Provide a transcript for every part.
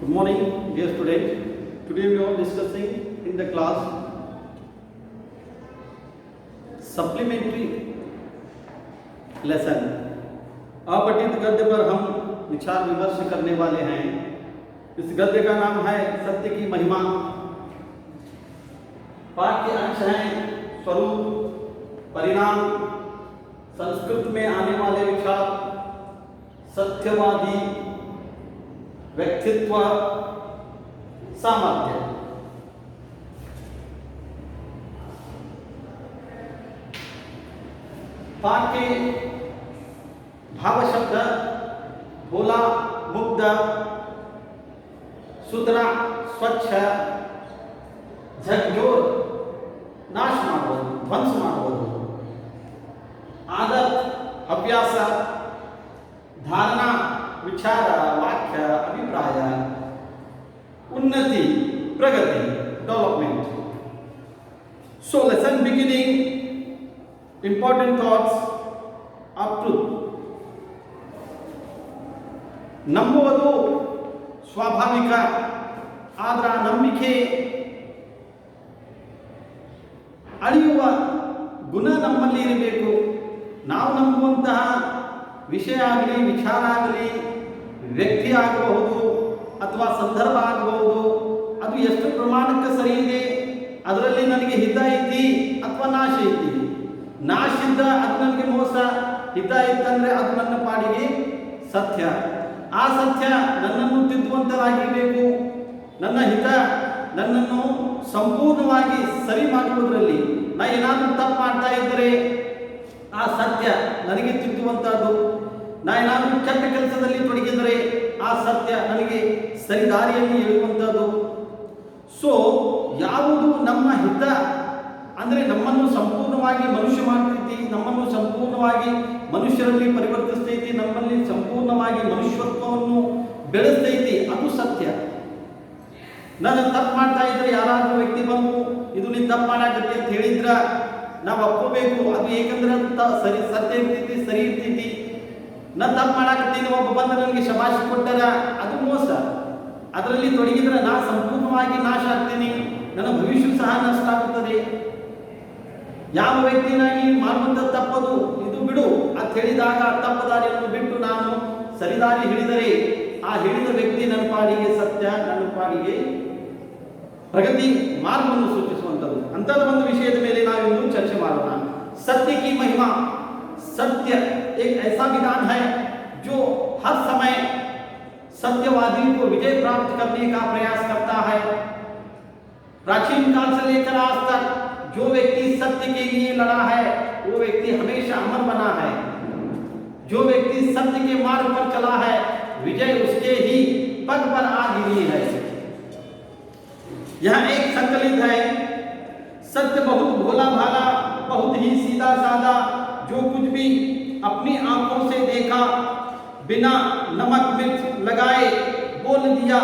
Good morning, dear students. Today we are discussing in the class supplementary lesson. अपठित गद्य पर हम विचार विमर्श करने वाले हैं. इस गद्य का नाम है सत्य की महिमा. पाठ के अंश हैं स्वरूप, परिणाम, संस्कृत में आने वाले विचार, सत्यवादी, व्यक्तित्व, सामर्थ्य. पाठ के भाव शब्द भोला, मुग्ध, सुधरा, स्वच्छ, झकझोर, ನಾಶ ಮಾಡಬಹುದು, ಧ್ವಂಸ ಮಾಡಬಹುದು. ಆದತ್, ಅಭ್ಯಾಸ, ಧಾರಣಾ, ವಿಚಾರ, ವಾಕ್ಯ, ಅಭಿಪ್ರಾಯ, ಉನ್ನತಿ, ಪ್ರಗತಿ, development. So lesson beginning, important thoughts of truth. ನಂಬುವುದು ಸ್ವಾಭಾವಿಕ, ಆದ್ರ ನಂಬಿಕೆ ಅಳಿಯುವ ಗುಣ ನಮ್ಮಲ್ಲಿ ಇರಬೇಕು. ನಾವು ನಂಬುವಂತಹ ವಿಷಯ ಆಗಲಿ, ವಿಚಾರ ಆಗಲಿ, ವ್ಯಕ್ತಿ ಆಗಬಹುದು ಅಥವಾ ಸಂದರ್ಭ ಆಗಬಹುದು, ಅದು ಎಷ್ಟು ಪ್ರಮಾಣಕ್ಕೆ ಸರಿ ಇದೆ, ಅದರಲ್ಲಿ ನನಗೆ ಹಿತ ಐತಿ ಅಥವಾ ನಾಶ ಐತಿ. ನಾಶ ಇದ್ದ ಅದು ನನಗೆ ಮೋಸ, ಹಿತ ಇತ್ತಂದ್ರೆ ಅದು ನನ್ನ ಪಾಡಿಗೆ ಸತ್ಯ. ಆ ಸತ್ಯ ನನ್ನನ್ನು ತಿದ್ದುವಂತರಾಗಿರಬೇಕು. ನನ್ನ ಹಿತ ನನ್ನನ್ನು ಸಂಪೂರ್ಣವಾಗಿ ಸರಿ ಮಾಡುವುದರಲ್ಲಿ, ನಾ ಏನಾದರೂ ತಪ್ಪು ಮಾಡ್ತಾ ಇದ್ದರೆ ಆ ಸತ್ಯ ನನಗೆ ತಿದ್ದುವಂತಹದ್ದು. ನಾ ಏನಾದರೂ ಕೆಟ್ಟ ಕೆಲಸದಲ್ಲಿ ತೊಡಗಿದರೆ ಆ ಸತ್ಯ ನನಗೆ ಸರಿದಾರಿಯಲ್ಲಿ ಎಳೆಯುವಂಥದ್ದು. ಸೊ ಯಾವುದು ನಮ್ಮ ಹಿತ ಅಂದರೆ ನಮ್ಮನ್ನು ಸಂಪೂರ್ಣವಾಗಿ ಮನುಷ್ಯ ಮಾಡ್ತೈತಿ, ನಮ್ಮನ್ನು ಸಂಪೂರ್ಣವಾಗಿ ಮನುಷ್ಯರಲ್ಲಿ ಪರಿವರ್ತಿಸ್ತೈತಿ, ನಮ್ಮಲ್ಲಿ ಸಂಪೂರ್ಣವಾಗಿ ಮನುಷ್ಯತ್ವವನ್ನು ಬೆಳೆಸ್ತೈತಿ, ಅದು ಸತ್ಯ. ನಾನು ತಪ್ಪು ಮಾಡ್ತಾ ಇದ್ರೆ ಯಾರಾದರೂ ವ್ಯಕ್ತಿ ಬಂದು ಇದು ನೀನು ತಪ್ಪು ಮಾಡಾಕತ್ತಿ ಅಂತ ಹೇಳಿದ್ರ ನಾವು ಒಪ್ಕೋಬೇಕು. ಅದು ಏಕೆಂದ್ರೆ ಸರಿ ಸತ್ಯ ಇರ್ತೈತಿ, ಸರಿ ಇರ್ತೈತಿ. ನಾನು ತಪ್ಪು ಮಾಡಾಕತ್ತೀನಿ, ಒಬ್ಬ ಬಂದು ನನಗೆ ಶಬಾಷ್ ಕೊಟ್ಟರ ಅದು ಮೋಸ. ಅದರಲ್ಲಿ ತೊಡಗಿದ್ರೆ ನಾ ಸಂಪೂರ್ಣವಾಗಿ ನಾಶ ಆಗ್ತೀನಿ, ನನ್ನ ಭವಿಷ್ಯ ಸಹ ನಷ್ಟ ಆಗುತ್ತದೆ. ಯಾವ ವ್ಯಕ್ತಿನ ನೀನು ಮಾಡುವಂತ ತಪ್ಪದು, ಇದು ಬಿಡು ಅಂತ ಹೇಳಿದಾಗ ತಪ್ಪು ದಾರಿಯನ್ನು ಬಿಟ್ಟು ನಾನು ಸರಿದಾರಿ ಹಿಡಿದರೆ ಆ ಹಿಡಿದ ವ್ಯಕ್ತಿ ನನ್ನ ಪಾಡಿಗೆ ಸತ್ಯ, ನನ್ನ ಪಾಡಿಗೆ ಪ್ರಗತಿ ಮಾರ್ಗವನ್ನು ಸೂಚಿಸುವಂಥದ್ದು. ಅಂಥದ್ದು ಒಂದು ವಿಷಯದ ಮೇಲೆ ನಾವಿಂದು ಚರ್ಚೆ ಮಾಡೋಣ. सत्य की महिमा. सत्य एक ऐसा विधान है जो हर समय सत्यवादी को विजय प्राप्त करने का प्रयास करता है. प्राचीन काल से लेकर आज तक जो व्यक्ति सत्य के लिए लड़ा है वो व्यक्ति हमेशा अमर बना है. जो व्यक्ति सत्य के मार्ग पर चला है विजय उसके ही पग पर आ गिरी है. यह एक संकलित है. सत्य बहुत भोला भाला, बहुत ही सीधा साधा, जो कुछ भी अपनी आंखों से देखा बिना नमक मिर्च लगाए बोल दिया,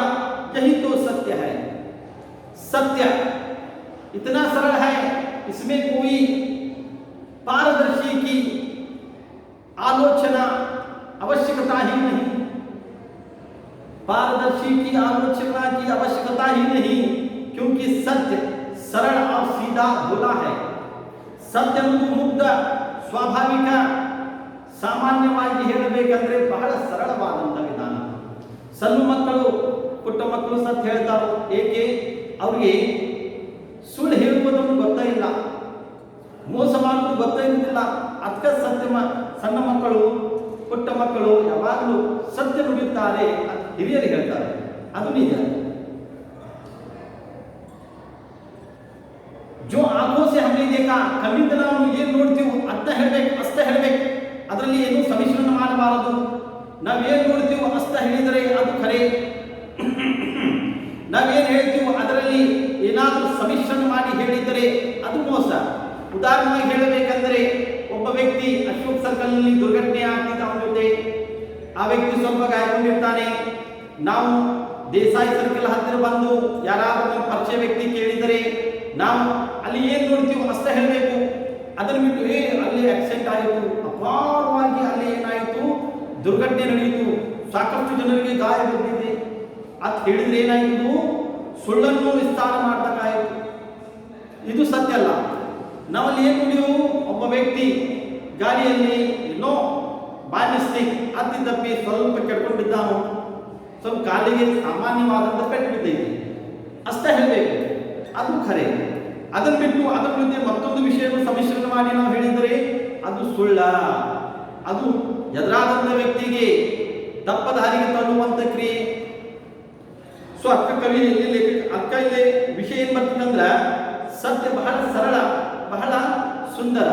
यही तो सत्य है. सत्य इतना सरल है, इसमें कोई पारदर्शी की आलोचना आवश्यकता ही नहीं. पारदर्शी की आलोचना की आवश्यकता ही नहीं, क्योंकि सत्य सरल और सीधा भोला है. सत्य ಮುಗ್ಧ, ಸ್ವಾಭಾವಿಕ, ಸಾಮಾನ್ಯವಾಗಿ ಹೇಳಬೇಕಂದ್ರೆ ಬಹಳ ಸರಳವಾದಂಥ ವಿಧಾನ. ಸಣ್ಣ ಮಕ್ಕಳು, ಪುಟ್ಟ ಮಕ್ಕಳು ಸತ್ಯ ಹೇಳ್ತಾರೆ. ಏಕೆ? ಅವ್ರಿಗೆ ಸುಳ್ಳು ಹೇಳುವುದನ್ನು ಗೊತ್ತಾ ಇಲ್ಲ, ಮೋಸ ಮಾಡುವುದು ಗೊತ್ತಾ ಇರುವುದಿಲ್ಲ. ಅದಕ್ಕೆ ಸಣ್ಣ ಮಕ್ಕಳು, ಪುಟ್ಟ ಮಕ್ಕಳು ಯಾವಾಗಲೂ ಸತ್ಯ ನುಡಿಯುತ್ತಾರೆ, ಹಿರಿಯರು ಹೇಳ್ತಾರೆ, ಅದು ನಿಜ. जो आंखों से हमने देखा, ಕಣ್ಣಿಂದ ನಾವು ಏನು ನೋಡ್ತೀವಿ ಅಷ್ಟ ಹೇಳಬೇಕು, ಅಷ್ಟ ಹೇಳಬೇಕು, ಅದರಲ್ಲಿ ಏನು ಸಮಿಶ್ರಣ ಮಾಡಬಾರದು. ನಾವೇನು ನೋಡ್ತೀವೋ ಅಷ್ಟ ಹೇಳಿದರೆ ಅದು ಖರೆ, ನಾವೇನು ಹೇಳ್ತೀವೋ ಅದರಲ್ಲಿ ಏನಾದರೂ ಸಮಿಶ್ರಣ ಮಾಡಿ ಹೇಳಿದರೆ ಅದು ಮೋಸ. ಉದಾಹರಣೆಯಾಗಿ ಹೇಳಬೇಕಂದ್ರೆ ಒಬ್ಬ ವ್ಯಕ್ತಿ ಅಶೋಕ್ ಸರ್ಕಲ್ನಲ್ಲಿ ದುರ್ಘಟನೆ ಆಗ್ತಿದ್ದ ಅವನ ಜೊತೆ, ಆ ವ್ಯಕ್ತಿ ಸ್ವಲ್ಪ ಗಾಯಗೊಂಡಿರ್ತಾನೆ. ನಾವು ದೇಸಾಯಿ ಸರ್ಕಲ್ ಹತ್ತಿರ ಬಂದು ಯಾರಾದರೂ ನಮ್ಮ ಪರಿಚಯ ವ್ಯಕ್ತಿ ಕೇಳಿದರೆ ನಾವು ಅಲ್ಲಿ ಏನು ನೋಡ್ತೀವೋ ಅಷ್ಟೇ ಹೇಳಬೇಕು. ಅದನ್ನು ಬಿಟ್ಟು ಅಲ್ಲಿ ಆಕ್ಸಿಡೆಂಟ್ ಆಯಿತು, ಅಪಾರವಾಗಿ ಅಲ್ಲಿ ಏನಾಯಿತು, ದುರ್ಘಟನೆ ನಡೆಯಿತು, ಸಾಕಷ್ಟು ಜನರಿಗೆ ಗಾಯ ಬಂದಿದೆ, ಅದು ಹೇಳಿದ್ರೆ ಏನಾಯಿತು, ಸುಳ್ಳನ್ನು ವಿಸ್ತಾರ ಮಾಡ್ದಂಗಾಯಿತು. ಇದು ಸತ್ಯ ಅಲ್ಲ. ನಾವಲ್ಲಿ ಏನು ನೀವು ಒಬ್ಬ ವ್ಯಕ್ತಿ ಗಾಡಿಯಲ್ಲಿ ಏನೋ ಬೈ ಮಿಸ್ಟೇಕ್ ಹತ್ತಿದ್ದಪ್ಪಿ ಸ್ವಲ್ಪ ಕೆಡ್ಕೊಂಡಿದ್ದಾನೋ, ಸ್ವಲ್ಪ ಕಾಲಿಗೆ ಸಾಮಾನ್ಯವಾದಂಥ ಪೆಟ್ಟು ಬಿದ್ದೈತಿ ಅಷ್ಟೇ ಹೇಳಬೇಕು, ಅದು ಖರೆ. ಅದನ್ನು ಬಿಟ್ಟು ಅದರ ಜೊತೆ ಮತ್ತೊಂದು ವಿಷಯವನ್ನು ಸಮ್ಮಿಶ್ರಣ ಮಾಡಿ ನಾವು ಹೇಳಿದರೆ ಅದು ಸುಳ್ಳ. ಅದು ಎದುರಾದಂಥ ವ್ಯಕ್ತಿಗೆ ತಪ್ಪ ದಾರಿಗೆ ತಳ್ಳುವಂಥ ಕ್ರಿಯೆ. ಸೊ ಅಕ್ಕ ಕವಿ ಅಕ್ಕ ಇಲ್ಲಿ ವಿಷಯ ಏನು ಬರ್ತದಂದ್ರೆ, ಸತ್ಯ ಬಹಳ ಸರಳ, ಬಹಳ ಸುಂದರ.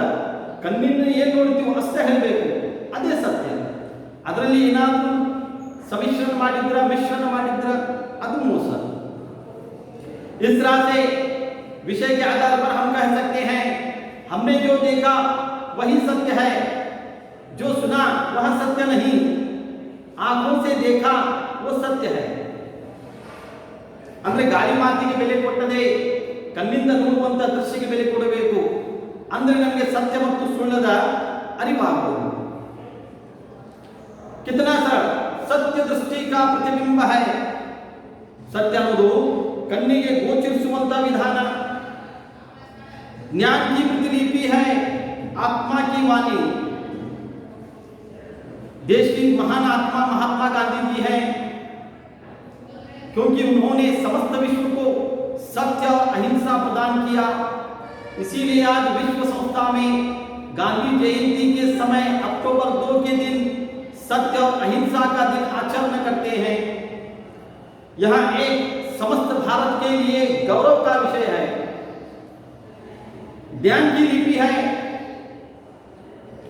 ಕಣ್ಣಿನ ಏನು ನೋಡ್ತೀವೋ ಅಷ್ಟೇ ಹೇಳಬೇಕು, ಅದೇ ಸತ್ಯ. ಅದರಲ್ಲಿ ಏನಾದರೂ ಸಮ್ಮಿಶ್ರಣ ಮಾಡಿದ್ರ, ಮಿಶ್ರಣ ಮಾಡಿದ್ರ ಅದು ಮೋಸ. इस तरह से विषय के आधार पर हम कह सकते हैं हमने जो देखा वही सत्य है, जो सुना वह सत्य नहीं, आंखों से देखा वो सत्य है. ಅಂದ್ರೆ ಗಾಳಿ ಮಾತಿಗೆ ಬೆಲೆ ಕೊಟ್ಟದೆ ಕಣ್ಣಿಂದ ನೋಡುವಂತ ದೃಶ್ಯಕ್ಕೆ ಬೆಲೆ ಕೊಡಬೇಕು. ಅಂದ್ರೆ ನಮಗೆ ಸತ್ಯ ಮತ್ತು ಸುಳ್ಳದ ಅರಿವಾಗುವುದು. कितना सरल सत्य दृष्टि का प्रतिबिंब है. सत्य ಅನ್ನೋದು ಕಣ್ಣಿಗೆ ಗೋಚರಿಸುವಂತ ವಿಧಾನ. ज्ञान की प्रतिलिपि है आत्मा की वाणी. देश की महान आत्मा महात्मा गांधी जी हैं, क्योंकि उन्होंने समस्त विश्व को सत्य और अहिंसा प्रदान किया. इसीलिए आज विश्व संस्था में गांधी जयंती के समय अक्टूबर 2 के दिन सत्य और अहिंसा का दिन आचरण करते हैं. यह एक समस्त भारत के लिए गौरव का विषय है. ज्ञान की लिपि है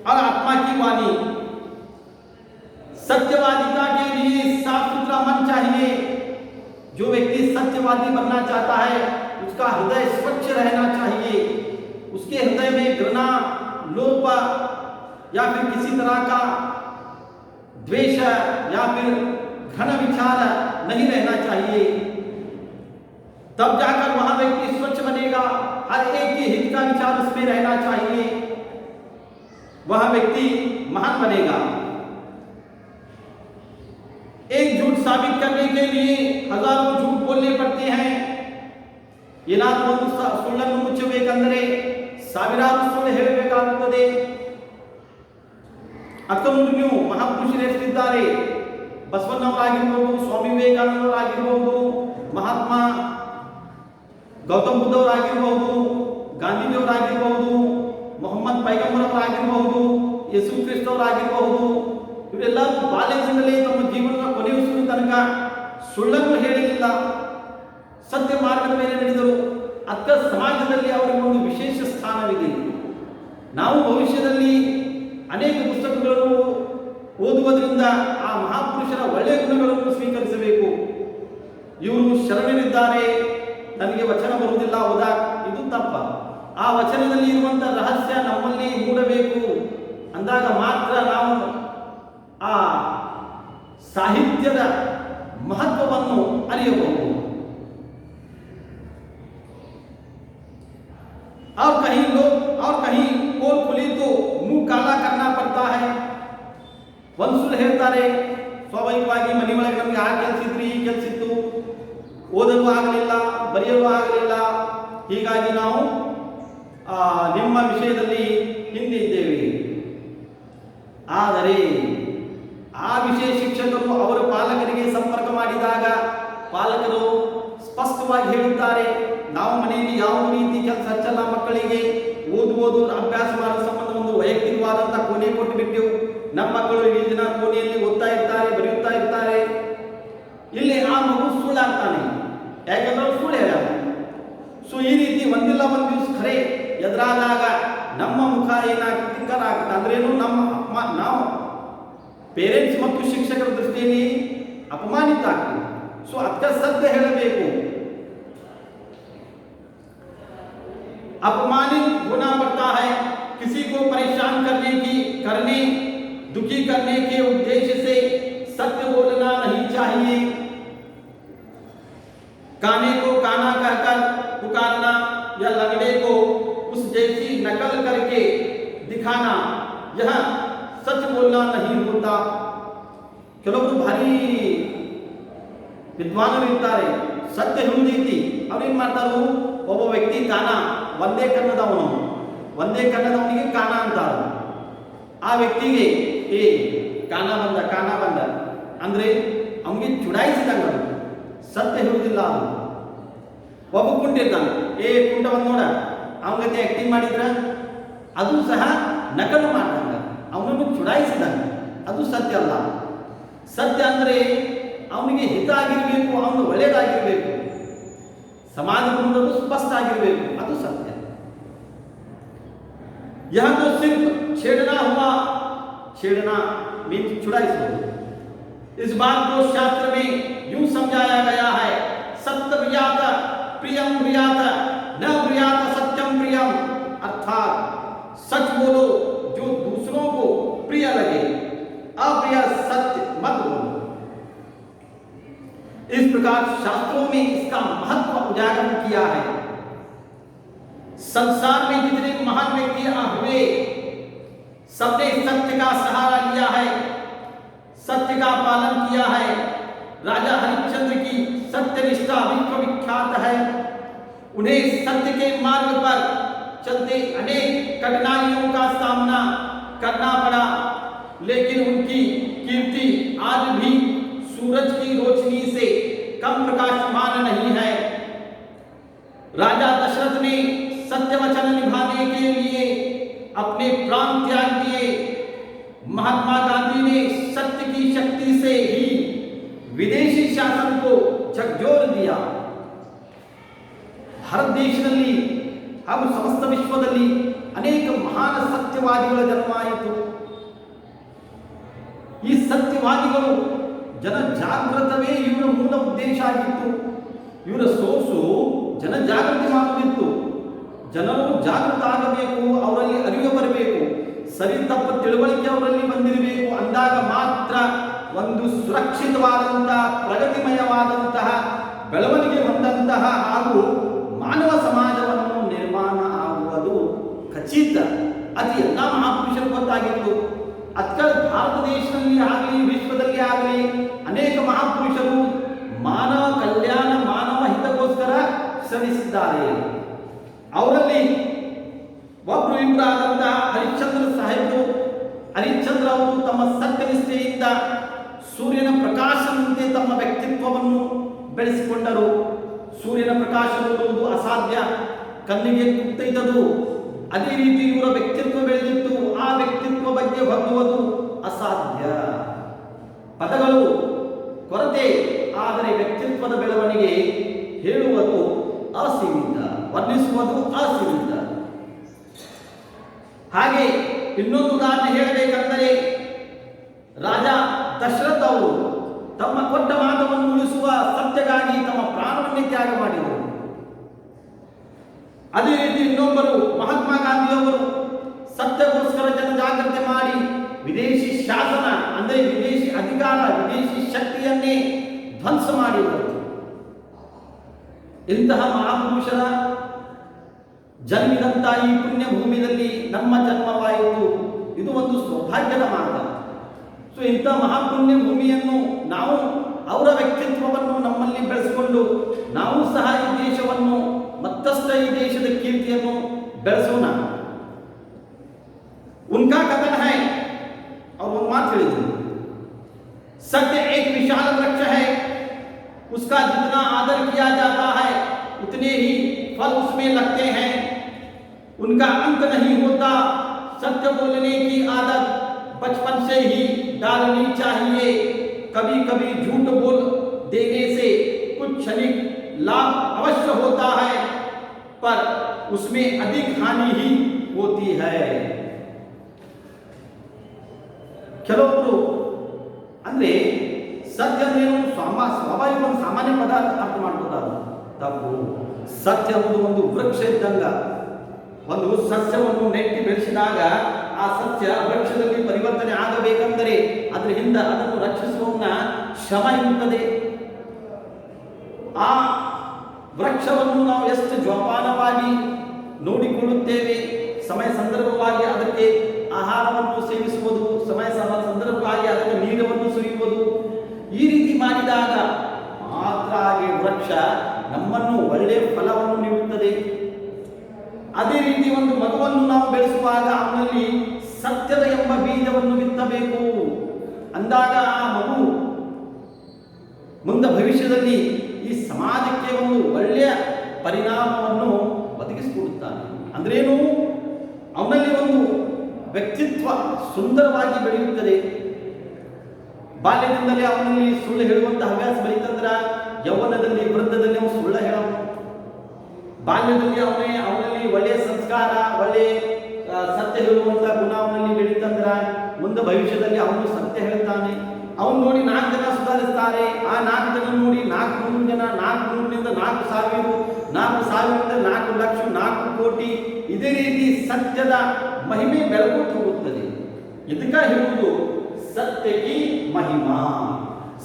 और आत्मा की वाणी. सत्यवादिता के लिए साफ सुथरा मन चाहिए. जो व्यक्ति सत्यवादी बनना चाहता है उसका हृदय स्वच्छ रहना चाहिए. उसके हृदय में घृणा, लोभ या फिर किसी तरह का द्वेष या फिर घन विचार नहीं रहना चाहिए. तब जाकर वह व्यक्ति स्वच्छ बनेगा. हर एक के हित का विचार उसमें रहना चाहिए. वह व्यक्ति महान बनेगा. एक झूठ साबित करने के लिए हजारों झूठ बोलने पड़ते हैं. ಏನಾದರೂ ಒಂದು ಸುಳ್ಳನ್ನು ಮುಚ್ಚಬೇಕಂದರೆ ಸಾವಿರಾರು ಸುಳ್ಳು ಹೇಳಬೇಕಾಗುತ್ತದೆ. ಅಕ್ಕಂದು ನೀವು ಮಹಾಪುರುಷರು ಎಷ್ಟಿದ್ದಾರೆ, ಬಸವಣ್ಣವರಾಗಿರ್ಬೋದು, ಸ್ವಾಮಿ ವಿವೇಕಾನಂದರಾಗಿರ್ಬೋದು, ಮಹಾತ್ಮ ಗೌತಮ್ ಬುದ್ಧವರಾಗಿರ್ಬೋದು, ಗಾಂಧೀಜಿಯವರಾಗಿರ್ಬೋದು, ಮೊಹಮ್ಮದ್ ಪೈಗಂಬರವರಾಗಿರ್ಬೋದು, ಯೇಸು ಕ್ರಿಸ್ತವರಾಗಿರ್ಬೋದು, ಇವರೆಲ್ಲರೂ ಬಾಲ್ಯದಿಂದಲೇ ತಮ್ಮ ಜೀವನದ ಕೊನೆಯುವ ತನಕ ಸುಳ್ಳನ್ನು ಹೇಳಲಿಲ್ಲ, ಸತ್ಯ ಮಾರ್ಗದ ಮೇಲೆ ನಡೆದರು. ಅಕ್ಕ ಸಮಾಜದಲ್ಲಿ ಅವರಿಗೆ ಒಂದು ವಿಶೇಷ ಸ್ಥಾನವಿದೆ. ನಾವು ಭವಿಷ್ಯದಲ್ಲಿ ಅನೇಕ ಪುಸ್ತಕಗಳನ್ನು ಓದುವುದರಿಂದ ಆ ಮಹಾಪುರುಷರ ಒಳ್ಳೆಯ ಗುಣಗಳನ್ನು ಸ್ವೀಕರಿಸಬೇಕು. ಇವರು ಶರಣರಿದ್ದಾರೆ, ನನಗೆ ವಚನ ಬರುವುದಿಲ್ಲ ಓದಾ, ಇದು ತಪ್ಪ. ಆ ವಚನದಲ್ಲಿ ಇರುವಂತಹ ರಹಸ್ಯ ನಮ್ಮಲ್ಲಿ ಮೂಡಬೇಕು. ಅಂದಾಗ ಮಾತ್ರ ನಾವು ಆ ಸಾಹಿತ್ಯದ ಮಹತ್ವವನ್ನು ಅರಿಯಬಹುದು. और कहीं पोल खुली तो मुंह काला करना पड़ता है. ಒಂದು ಸುಳ್ಳು ಹೇಳ್ತಾರೆ, ಸ್ವಾಭಾವಿಕವಾಗಿ ಮನೆ ಒಳಗೆ ನಮಗೆ ಆ ಕೆಲಸ ಇದ್ರಿ, ಈ ಕೆಲಸ ಇತ್ತು, ಓದಲು ಆಗಲಿಲ್ಲ, ಬರೆಯಲು ಆಗಲಿಲ್ಲ, ಹೀಗಾಗಿ ನಾವು ನಿಮ್ಮ ವಿಷಯದಲ್ಲಿ ಹಿಂದೆ ಇದ್ದೇವೆ. ಆದರೆ ಆ ವಿಷಯ ಶಿಕ್ಷಕರು ಅವರ ಪಾಲಕರಿಗೆ ಸಂಪರ್ಕ ಮಾಡಿದಾಗ ಪಾಲಕರು ಸ್ಪಷ್ಟವಾಗಿ ಹೇಳುತ್ತಾರೆ, ನಾವು ಮನೆಯಲ್ಲಿ ಯಾವ ರೀತಿ ಕೆಲಸ ಹಚ್ಚಲ್ಲ, ಮಕ್ಕಳಿಗೆ ಓದುವುದು ಅಭ್ಯಾಸ ಮಾಡೋ ಸಂಬಂಧ ಒಂದು ವೈಯಕ್ತಿಕವಾದಂಥ ಕೋಣೆ ಕೊಟ್ಟು ಬಿಟ್ಟೆವು. ನಮ್ಮ ಮಕ್ಕಳು ಈ ದಿನ ಕೋಣೆಯಲ್ಲಿ ಓದ್ತಾ ಇರ್ತಾರೆ, ಬರೆಯುತ್ತಾ ಇರ್ತಾರೆ. ಇಲ್ಲಿ ಆ ಮಗು ಸುಳ್ಳಾಗ್ತಾನೆ, ಯಾಕಂದ್ರೆ ಸುಳ್ಳು ಹೇಳ. ಸೊ ಈ ರೀತಿ ಒಂದಿಲ್ಲ ಒಂದು ದಿವಸ ಖರೆ ಎದುರಾದಾಗ ನಮ್ಮ ಮುಖ ಏನಾಗ್ತದೆ, ತಿಕ್ಕರಾಗ್ತದೆ. ಅಂದ್ರೇನು, ನಾವು ಪೇರೆಂಟ್ಸ್ ಮತ್ತು ಶಿಕ್ಷಕರ ದೃಷ್ಟಿಯಲ್ಲಿ ಅಪಮಾನಿತ ಆಗ್ತದೆ. ಸೊ ಅದಕ್ಕೆ ಸತ್ಯ ಹೇಳಬೇಕು. अपमानित होना पड़ता है. किसी को परेशान करने दुखी करने के उद्देश्य से सत्य बोलना नहीं चाहिए. काने को काना कहकर पुकारना या लंगड़े को उस जैसी नकल करके दिखाना, यह सच बोलना नहीं होता. ಕೆಲವರು ಭಾರಿ ವಿದ್ವಾನರು ಇರ್ತಾರೆ, ಸತ್ಯ ಹೇಳುವುದೈತಿ, ಅವ್ರೇನು ಮಾಡ್ತಾರು, ಒಬ್ಬ ವ್ಯಕ್ತಿ ಕಾನ ಒಂದೇ ಕನ್ನದವನಿಗೆ ಕಾನ ಅಂತಾರು. ಆ ವ್ಯಕ್ತಿಗೆ ಕಾನ ಬಂದ ಅಂದ್ರೆ ಅವನಿಗೆ ಚುಡಾಯಿಸಿದಂಗ, ಸತ್ಯ ಹೇಳುವುದಿಲ್ಲ. ಅದು ಒಬ್ಬ ಕುಂಟಿರ್ತಾನೆ, ಕುಂಟವನ್ನು ನೋಡ ಅವನ ಗತಿ ಆಕ್ಟಿಂಗ್ ಮಾಡಿದ್ರ ಅದು ಸಹ ನಕಲು ಮಾಡ್ದಂಗ, ಅವನನ್ನು ಚುಡಾಯಿಸಿದಂಗ, ಅದು ಸತ್ಯ ಅಲ್ಲ. ಸತ್ಯ ಅಂದ್ರೆ ಅವನಿಗೆ ಹಿತ ಆಗಿರಬೇಕು, ಅವನು ಒಳ್ಳೆಯದಾಗಿರ್ಬೇಕು, ಸಮಾಜ ಮುಂದದು ಸ್ಪಷ್ಟ ಆಗಿರಬೇಕು, ಅದು ಸತ್ಯ. यह तो सिर्फ छेड़ना हुआ, छेड़ना मीन्स चुड़ाइसोದು. इस बात को शास्त्र में यूं समझाया गया है, सत्य ब्रियात प्रियम ब्रियात न ब्रियात सत्यम प्रियम, अर्थात सच बोलो जो दूसरों को प्रिय लगे, अप्रिय सत्य मत बोलो. इस प्रकार शास्त्रों में इसका महत्व उजागर किया है. संसार में जितने महान व्यक्ति हुए सबने सत्य का सहारा लिया है, सत्य का पालन किया है. राजा हरिश्चंद्र की सत्यनिष्ठा विश्व विख्यात है. उन्हें सत्य के मार्ग पर चलते अनेक कठिनाइयों का सामना करना पड़ा, लेकिन उनकी कीर्ति आज भी सूरज की रोशनी से कम प्रकाशमान नहीं है. राजा दशरथ ने सत्य वचन निभाने के लिए अपने प्राण त्याग दिए. महात्मा गांधी ने सत्य की शक्ति से ही विदेशी शासन को झकझोर दिया. ಭಾರತ ದೇಶದಲ್ಲಿ ಹಾಗೂ ಸಮಸ್ತ ವಿಶ್ವದಲ್ಲಿ ಅನೇಕ ಮಹಾನ್ ಸತ್ಯವಾದಿಗಳ ಜನ್ಮ ಆಯಿತು. ಈ ಸತ್ಯವಾದಿಗಳು ಜನಜಾಗೃತವೇ ಇವರ ಮೂಲ ಉದ್ದೇಶ ಆಗಿತ್ತು. ಇವರ ಸೋರ್ಸು ಜನಜಾಗೃತಿ ಮಾಡುತ್ತಿತ್ತು. ಜನರು ಜಾಗೃತ ಆಗಬೇಕು, ಅವರಲ್ಲಿ ಅರಿವು ಬರಬೇಕು, ಸರಿ ತಪ್ಪು ತಿಳುವಳಿಕೆ ಅವರಲ್ಲಿ ಬಂದಿರಬೇಕು. ಅಂದಾಗ ಮಾತ್ರ ಒಂದು ಸುರಕ್ಷಿತವಾದಂತಹ ಪ್ರಗತಿಮಯವಾದಂತಹ ಬೆಳವಣಿಗೆ ಹೊಂದಂತಹ ಹಾಗೂ ಮಾನವ ಸಮಾಜವನ್ನು ನಿರ್ಮಾಣ ಆಗುವುದು ಖಚಿತ. ಅದು ಎಲ್ಲ ಮಹಾಪುರುಷರು ಗೊತ್ತಾಗಿತ್ತು. ಅದಕ್ಕೆ ಭಾರತ ದೇಶದಲ್ಲಿ ಆಗಲಿ ವಿಶ್ವದಲ್ಲಿ ಆಗಲಿ ಅನೇಕ ಮಹಾಪುರುಷರು ಮಾನವ ಕಲ್ಯಾಣ ಮಾನವ ಹಿತಕ್ಕೋಸ್ಕರ ಶ್ರಮಿಸಿದ್ದಾರೆ. ಅವರಲ್ಲಿ ಒಬ್ಬರು ಇಬ್ಬರಾದಂತಹ ಹರಿಶ್ಚಂದ್ರ ಸಾಹೇಬರು. ಹರಿಶ್ಚಂದ್ರ ಅವರು ತಮ್ಮ ಸತ್ಯನಿಷ್ಠೆಯಿಂದ ಸೂರ್ಯನ ಪ್ರಕಾಶದಂತೆ ತಮ್ಮ ವ್ಯಕ್ತಿತ್ವವನ್ನು ಬೆಳೆಸಿಕೊಂಡರು. ಸೂರ್ಯನ ಪ್ರಕಾಶ ನೋಡುವುದು ಅಸಾಧ್ಯ, ಕಣ್ಣಿಗೆ ಕುತ್ತೈತದು. ಅದೇ ರೀತಿ ಇವರ ವ್ಯಕ್ತಿತ್ವ ಬೆಳೆದಿತ್ತು, ಆ ವ್ಯಕ್ತಿತ್ವ ಬಗ್ಗೆ ಹೊಂದುವುದು ಅಸಾಧ್ಯ. ಪದಗಳು ಕೊರತೆ, ಆದರೆ ವ್ಯಕ್ತಿತ್ವದ ಬೆಳವಣಿಗೆ ಹೇಳುವುದು ಅಸೀಮಿತ, ವರ್ಣಿಸುವುದು ಅಸೀಮಿತ. ಹಾಗೆ ಇನ್ನೊಂದು ಉದಾಹರಣೆ ಹೇಳಬೇಕೆಂದರೆ ರಾಜ ದಶರಥ ಅವರು ತಮ್ಮ ಕೊಟ್ಟ ಮಾತನ್ನು ಉಳಿಸುವ ಸತ್ಯಕ್ಕಾಗಿ ತಮ್ಮ ಪ್ರಾಣವನ್ನೇ ತ್ಯಾಗ ಮಾಡಿದರು. ಅದೇ ರೀತಿ ಇನ್ನೊಬ್ಬರು ಮಹಾತ್ಮ ಗಾಂಧಿಯವರು ಸತ್ಯಕ್ಕೋಸ್ಕರ ಜನಜಾಗೃತಿ ಮಾಡಿ ವಿದೇಶಿ ಶಾಸನ ಅಂದರೆ ವಿದೇಶಿ ಅಧಿಕಾರ, ವಿದೇಶಿ ಶಕ್ತಿಯನ್ನೇ ಧ್ವಂಸ ಮಾಡಿದರು. ಇಂತಹ ಮಹಾಪುರುಷರ ಜನ್ಮಿದಂತ ಈ ಪುಣ್ಯ ಭೂಮಿಯಲ್ಲಿ ನಮ್ಮ ಜನ್ಮವಾಯಿತು. ಇದು ಒಂದು ಸೌಭಾಗ್ಯದ ಮಾರ್ಗ. ಸೊ ಇಂಥ ಮಹಾಪುಣ್ಯ ಭೂಮಿಯನ್ನು ನಾವು ಅವರ ವ್ಯಕ್ತಿತ್ವವನ್ನು ನಮ್ಮಲ್ಲಿ ಬೆಳೆಸಿಕೊಂಡು ನಾವು ಸಹ ಈ ದೇಶವನ್ನು ಮತ್ತಷ್ಟು ಈ ದೇಶದ ಕೀರ್ತಿಯನ್ನು ಬೆಳೆಸೋಣ. ಉನ್ಕಾ ಕಥನ ಹೈ, ಅವ್ರು ಒಂದು ಮಾತು ಹೇಳಿದ್ರು, सत्य एक विशाल वृक्ष है, उसका जितना आदर किया जाता है उतने ही फल उसमें लगते हैं, उनका अंत नहीं होता. सत्य बोलने की आदत बचपन से ही डालनी चाहिए. कभी कभी झूठ बोल देने से कुछ क्षणिक लाभ अवश्य होता है, पर उसमें अधिक हानि ही होती है. ಕೆಲವೊಬ್ಬರು ಅಂದ್ರೆ ಸತ್ಯ ಅಂದ್ರೇನು ಸ್ವಾಭಾವಿಕ ಒಂದು ಸಾಮಾನ್ಯ ಪದ ಅರ್ಥ ಮಾಡ್ಕೊತಾರೆ. ತಪ್ಪು. ಸತ್ಯ ಅನ್ನೋದು ಒಂದು ವೃಕ್ಷ ಇದ್ದಂಗ. ಒಂದು ಸಸ್ಯವನ್ನು ನೆಟ್ಟಿ ಬೆಳೆಸಿದಾಗ ಆ ಸಸ್ಯ ವೃಕ್ಷದಲ್ಲಿ ಪರಿವರ್ತನೆ ಆಗಬೇಕೆಂದರೆ ಅದರ ಹಿಂದೆ ಅದನ್ನು ರಕ್ಷಿಸುವವನ ಶ್ರಮ ಇರುತ್ತದೆ. ಆ ವೃಕ್ಷವನ್ನು ನಾವು ಎಷ್ಟು ಜೋಪಾನವಾಗಿ ನೋಡಿಕೊಳ್ಳುತ್ತೇವೆ, ಸಮಯ ಸಂದರ್ಭವಾಗಿ ಅದಕ್ಕೆ ಆಹಾರವನ್ನು ಸೇವಿಸುವುದು, ಸಮಯ ಸಂದರ್ಭವಾಗಿ ಅದಕ್ಕೆ ನೀರನ್ನು ಸುರಿಯುವುದು, ಈ ರೀತಿ ಮಾಡಿದಾಗ ಆ ವೃಕ್ಷ ನಮ್ಮನ್ನು ಒಳ್ಳೆಯ ಫಲವನ್ನು ನೀಡುತ್ತದೆ. ಅದೇ ರೀತಿ ಒಂದು ಮಗುವನ್ನು ನಾವು ಬೆಳೆಸುವಾಗ ಅವನಲ್ಲಿ ಸತ್ಯದ ಎಂಬ ಬೀಜವನ್ನು ಬಿತ್ತಬೇಕು. ಅಂದಾಗ ಆ ಮಗು ಮುಂದೆ ಭವಿಷ್ಯದಲ್ಲಿ ಈ ಸಮಾಜಕ್ಕೆ ಒಂದು ಒಳ್ಳೆಯ ಪರಿಣಾಮವನ್ನು ಒದಗಿಸಿಕೊಡುತ್ತಾನೆ. ಅಂದ್ರೇನು, ಅವನಲ್ಲಿ ಒಂದು ವ್ಯಕ್ತಿತ್ವ ಸುಂದರವಾಗಿ ಬೆಳೆಯುತ್ತದೆ. ಬಾಲ್ಯದಿಂದಲೇ ಅವನಲ್ಲಿ ಸುಳ್ಳು ಹೇಳುವಂತ ಹವ್ಯಾಸ ಬೆಳೀತಂದ್ರ ಯೌವನದಲ್ಲಿ ವೃದ್ಧದಲ್ಲಿ ಅವನು ಸುಳ್ಳು ಹೇಳೋನು. ಬಾಲ್ಯದಲ್ಲಿ ಅವನಲ್ಲಿ ಒಳ್ಳೆಯ ಸಂಸ್ಕಾರ, ಒಳ್ಳೆಯ ಸತ್ಯ ಹೇಳುವಂತ ಗುಣ ಅವನಲ್ಲಿ ಬೆಳೀತಂದ್ರ ಮುಂದೆ ಭವಿಷ್ಯದಲ್ಲಿ ಅವನು ಸತ್ಯ ಹೇಳ್ತಾನೆ. ಅವನು ನೋಡಿ 4 ಜನ ಸುಧಾರಿಸ್ತಾರೆ. ಆ 4 ಜನ ನೋಡಿ 400 ಜನ, 400ರಿಂದ 4,000, 4,000ರಿಂದ 4 ಲಕ್ಷ, 4 ಕೋಟಿ, ಇದೇ ರೀತಿ ಸತ್ಯದ ಮಹಿಮೆ ಬೆಳಗುತ್ತಾ ಹೋಗುತ್ತದೆ. ಇದಕ್ಕೆ ಹೇಳುವುದು ಸತ್ಯಕ್ಕೆ ಮಹಿಮಾ.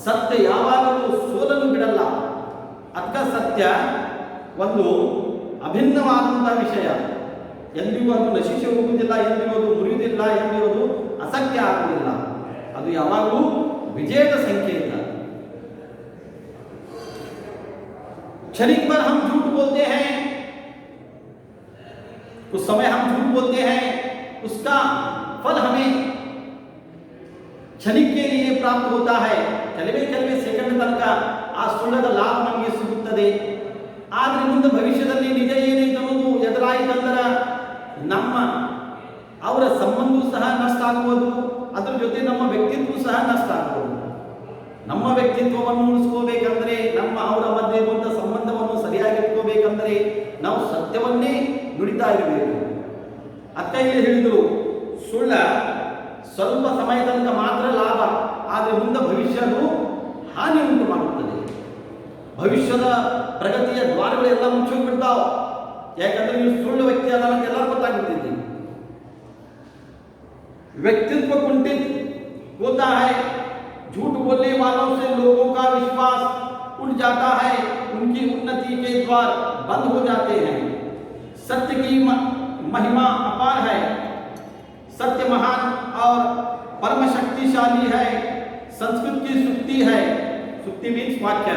ಸತ್ಯ ಯಾವಾಗಲೂ ಸೋಲಲು ಬಿಡಲ್ಲ. ಅದಕ್ಕೆ ಸತ್ಯ ಒಂದು ಅಭಿನ್ನವಾದಂತಹ ವಿಷಯ. ಎಂದಿಗೂ ಅದು ನಶಿಸಿ ಹೋಗುವುದಿಲ್ಲ, ಎಂದಿಗೂ ಅದು ಮುರಿಯುವುದಿಲ್ಲ, ಎಂದಿಗೂ ಅದು ಅಸತ್ಯ ಆಗುವುದಿಲ್ಲ. ಅದು ಯಾವಾಗಲೂ विजय का संकेत है। क्षणिक पर हम झूठ बोलते हैं, कुछ समय हम झूठ बोलते हैं, उसका फल हमें क्षणिक के लिए प्राप्त होता है। ಕೆಲವೇ ಸೆಕೆಂಡ್ ತನಕ ಆ ಸುಳ್ಳದ ಲಾಭ ನಮಗೆ ಸಿಗುತ್ತದೆ. ಆದರೆ ಮುಂದೆ ಭವಿಷ್ಯದಲ್ಲಿ ನಿಜ ಏನೈತನ್ನೋದು ಎದುರಾಯಿತಂದ್ರೆ ನಮ್ಮ ಅವರ ಸಂಬಂಧವೂ ಸಹ ನಷ್ಟ ಆಗುವುದು, ಅದರ ಜೊತೆ ನಮ್ಮ ವ್ಯಕ್ತಿತ್ವ ಸಹ ನಷ್ಟ ಆಗುವುದು. ನಮ್ಮ ವ್ಯಕ್ತಿತ್ವವನ್ನು ಉಳಿಸ್ಕೋಬೇಕಂದ್ರೆ, ನಮ್ಮ ಅವರ ಮಧ್ಯೆ ಇರುವಂಥ ಸಂಬಂಧವನ್ನು ಸರಿಯಾಗಿ ಇಟ್ಕೋಬೇಕಂದ್ರೆ ನಾವು ಸತ್ಯವನ್ನೇ ನುಡಿತಾ ಇರಬೇಕು. ಅಕ್ಕ ಇಲ್ಲಿ ಹೇಳಿದರು, ಸುಳ್ಳ ಸ್ವಲ್ಪ ಸಮಯ ತನಕ ಮಾತ್ರ ಲಾಭ, ಆದರೆ ಮುಂದೆ ಭವಿಷ್ಯವು ಹಾನಿ ಉಂಟು ಮಾಡುತ್ತದೆ. ಭವಿಷ್ಯದ ಪ್ರಗತಿಯ ದ್ವಾರಗಳೆಲ್ಲ ಮುಚ್ಚೋಗ್ಬಿಡ್ತಾವ. ಯಾಕಂದ್ರೆ ನೀವು ಸುಳ್ಳು ವ್ಯಕ್ತಿ ಅದ ಅಂತ ಎಲ್ಲ ಗೊತ್ತಾಗ್ಬಿಟ್ಟಿದ್ದೀವಿ. व्यक्तित्व कुंठित होता है, झूठ बोलने वालों से लोगों का विश्वास उठ जाता है, उनकी उन्नति के द्वार बंद हो जाते हैं। सत्य की महिमा अपार है, सत्य महान और परम शक्तिशाली है। संस्कृत की सुक्ति है, सुक्ति मीन्स वाक्य,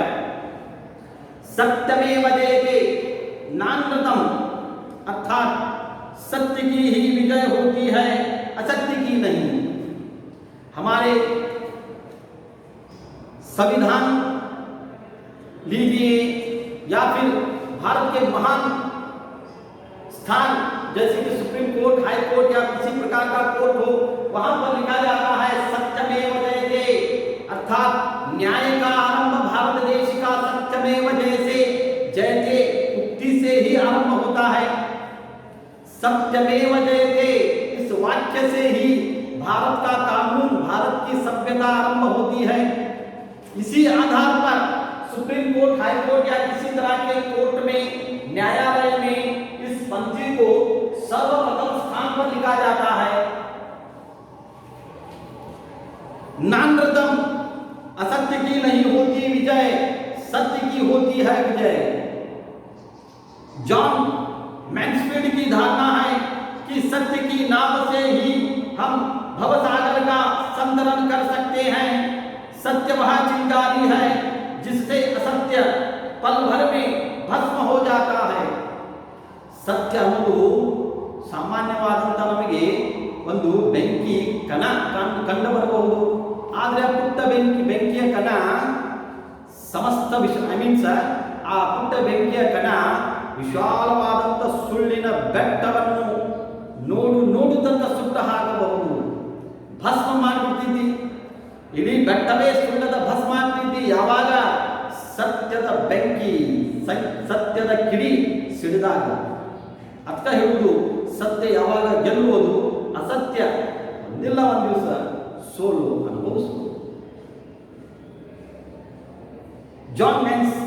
सत्यमेव जयते नानृतम, अर्थात सत्य की ही विजय होती है, असत्य की नहीं। हमारे संविधान लीजिए या फिर भारत के महान स्थान जैसे कि सुप्रीम कोर्ट, हाई कोर्ट या किसी प्रकार का कोर्ट हो, वहां पर लिखा जाता है सत्यमेव जयते, अर्थात न्याय का आरंभ भारत देश का सत्यमेव जयते जयते उक्ति से ही आरंभ होता है। सत्यमेव जयते इस वाक्य से ही भारत का कानून, भारत की सभ्यता आरंभ होती है। इसी आधार पर सुप्रीम कोर्ट, हाई कोर्ट या किसी तरह के कोर्ट में, न्यायालय में इस पंक्ति को सर्वप्रथम स्थान पर लिखा जाता है। नानृतम, असत्य की नहीं होती विजय, सत्य की होती है विजय। जॉन मैक्सफील्ड की धारणा है कि सत्य की नाव से ही हम भवसागर का संतरण कर सकते हैं। सत्य वह चिंगारी है जिससे असत्य पल भर में भस्म हो जाता है। ಸತ್ಯ ಅನ್ನೋದು ಸಾಮಾನ್ಯವಾದಂಥ ನಮಗೆ ಒಂದು ಬೆಂಕಿ ಕಣ ಕಂಡು ಬರಬಹುದು. ಆದರೆ ಆ ಪುಟ್ಟ ಬೆಂಕಿಯ ಕಣ ಸಮಸ್ತ ಆ ಪುಟ್ಟ ಬೆಂಕಿಯ ಕಣ ವಿಶಾಲವಾದಂಥ ಸುಳ್ಳಿನ ಬೆಟ್ಟವನ್ನು ನೋಡು ತನಕ ಸುಟ್ಟ ಹಾಕಬಹುದು, ಭಸ್ಮ ಮಾಡಿಬಿಡ್ತಿದ್ದಿ. ಇಡೀ ಬೆಟ್ಟವೇ ಸುಳ್ಳದ ಭಸ್ಮ ಆಗ್ತಿದ್ದಿ ಯಾವಾಗ ಸತ್ಯದ ಬೆಂಕಿ, ಸತ್ಯದ ಕಿಡಿ ಸಿಡಿದಾಗ. ಅರ್ಥ ಹೇಳುವುದು, ಸತ್ಯ ಯಾವಾಗ ಗೆಲ್ಲುವುದು, ಅಸತ್ಯ ಒಂದಿಲ್ಲ ಒಂದು ದಿವಸ ಸೋಲು ಅನುಭವಿಸುವುದು. ಜಾನ್ ಮ್ಯಾಕ್ಸ್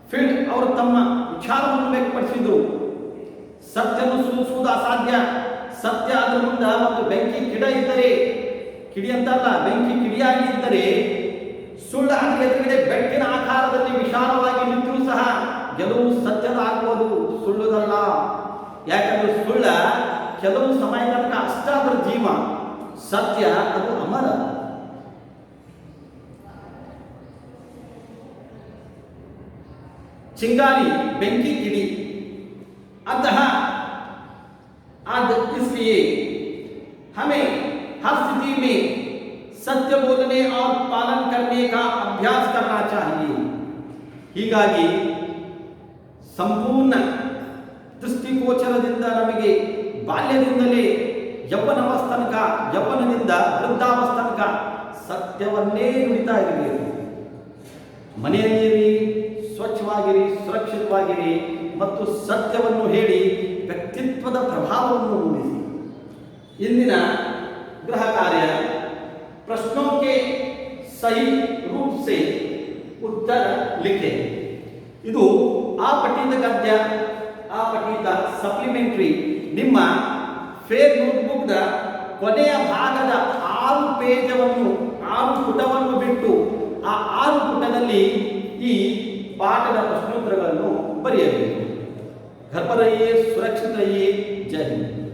ಫೀಲ್ಡ್ ಅವರು ತಮ್ಮ ವಿಚಾರವನ್ನು ವ್ಯಕ್ತಪಡಿಸಿದರು. ಸತ್ಯವನ್ನು ಸೂಚಿಸುವುದು ಅಸಾಧ್ಯ. ಸತ್ಯ ಅದರ ಮುಂದೆ ಒಂದು ಬೆಂಕಿ ಕಿಡ ಇದ್ದರೆ, ಕಿಡಿ ಅಂತಲ್ಲ, ಬೆಂಕಿ ಕಿಡಿಯಾಗಿ ಇದ್ದರೆ, ಸುಳ್ಳು ಅದರ ಎದುರುಗಡೆ ಬೆಟ್ಟಿನ ಆಕಾರದಲ್ಲಿ ವಿಶಾಲವಾಗಿ ನಿಂತರೂ ಸಹ ಗೆಲುವು ಸತ್ಯದ ಆಗುವುದು, ಸುಳ್ಳುದಲ್ಲ. ಯಾಕಂದ್ರೆ ಸುಳ್ಳ ಕೆಲವು ಸಮಯ ತನಕ ಅಷ್ಟಾದ್ರ ಜೀವ, ಸತ್ಯ ಅದು ಅಮರ. चिंगारी बेंकी गिड़ी अतः इसलिए हमें हर स्थिति में सत्य बोलने और पालन करने का अभ्यास करना चाहिए। ಹೀಗಾಗಿ ಸಂಪೂರ್ಣ ದೃಷ್ಟಿಗೋಚರದಿಂದ ನಮಗೆ ಬಾಲ್ಯದಿಂದಲೇ ಯೌವನದಿಂದ ವೃದ್ಧಾವಸ್ಥಾನಕ ಸತ್ಯವನ್ನೇ ನುಡಿತಾ ಇರಬೇಕು. ಮನೆಯಲ್ಲಿರಿ, ಸ್ವಚ್ಛವಾಗಿರಿ, ಸುರಕ್ಷಿತವಾಗಿರಿ ಮತ್ತು ಸತ್ಯವನ್ನು ಹೇಳಿ ವ್ಯಕ್ತಿತ್ವದ ಪ್ರಭಾವವನ್ನು ಮೂಡಿಸಿ. ಇಂದಿನ गृह कार्य प्रश्नों के सही रूप से उत्तर लिखे. ಇದು ಆ ಪಠ್ಯದ ಗದ್ಯ, ಆ ಪಠ್ಯದ ಸಪ್ಲಿಮೆಂಟರಿ ನಿಮ್ಮ ಫೇರ್ ನೋಟ್ಬುಕ್ನ ಕೊನೆಯ ಭಾಗದ 6 ಪೇಜವನ್ನು 6 ಪುಟವನ್ನು ಬಿಟ್ಟು ಆ 6 ಪುಟದಲ್ಲಿ ಈ ಪಾಠದ ಪ್ರಶ್ನೋತ್ತರಗಳನ್ನು ಬರೆಯಬೇಕು. घर पर रहिए, सुरक्षित रहिए. जय हिंद.